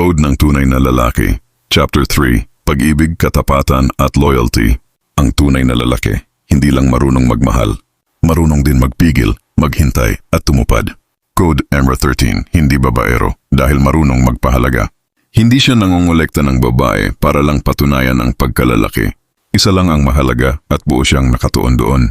Code ng tunay na lalaki. Chapter 3. Pag-ibig, katapatan at loyalty. Ang tunay na lalaki, hindi lang marunong magmahal, marunong din magpigil, maghintay at tumupad. Code Emra 13, hindi babaero dahil marunong magpahalaga. Hindi siya nangongolekta ng babae para lang patunayan ang pagkalalaki. Isa lang ang mahalaga at buo siyang nakatuon doon.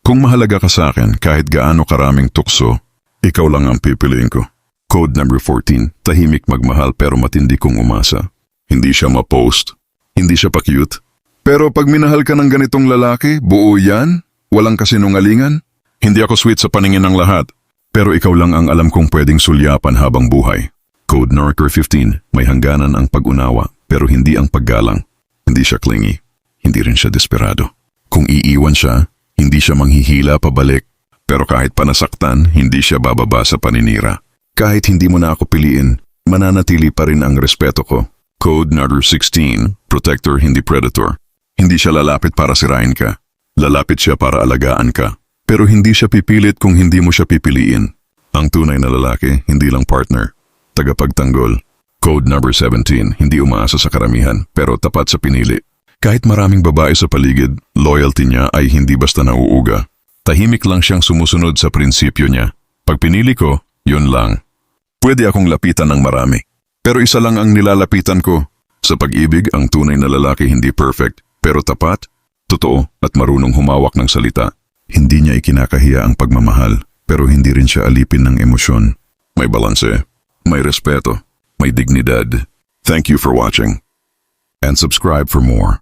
Kung mahalaga ka sa akin kahit gaano karaming tukso, ikaw lang ang pipiliin ko. Code number 14, tahimik magmahal pero matindi kong umasa. Hindi siya ma-post, hindi siya pa-cute. Pero pag minahal ka ng ganitong lalaki, buo yan, walang kasinungalingan. Hindi ako sweet sa paningin ng lahat, pero ikaw lang ang alam kong pwedeng sulyapan habang buhay. Code number 15, may hangganan ang pag-unawa pero hindi ang paggalang. Hindi siya clingy, hindi rin siya desperado. Kung iiwan siya, hindi siya manghihila pabalik. Pero kahit panasaktan, hindi siya bababa sa paninira. Kahit hindi mo na ako piliin, mananatili pa rin ang respeto ko. Code number 16, protector hindi predator. Hindi siya lalapit para sirain ka. Lalapit siya para alagaan ka. Pero hindi siya pipilit kung hindi mo siya pipiliin. Ang tunay na lalaki, hindi lang partner. Tagapagtanggol. Code number 17, hindi umaasa sa karamihan, pero tapat sa pinili. Kahit maraming babae sa paligid, loyalty niya ay hindi basta nauuga. Tahimik lang siyang sumusunod sa prinsipyo niya. Pag pinili ko, yun lang. Pwede akong lapitan ng marami. Pero isa lang ang nilalapitan ko. Sa pag-ibig, ang tunay na lalaki hindi perfect, pero tapat, totoo at marunong humawak ng salita. Hindi niya ikinakahiya ang pagmamahal, pero hindi rin siya alipin ng emosyon. May balanse, may respeto, may dignidad. Thank you for watching. And subscribe for more.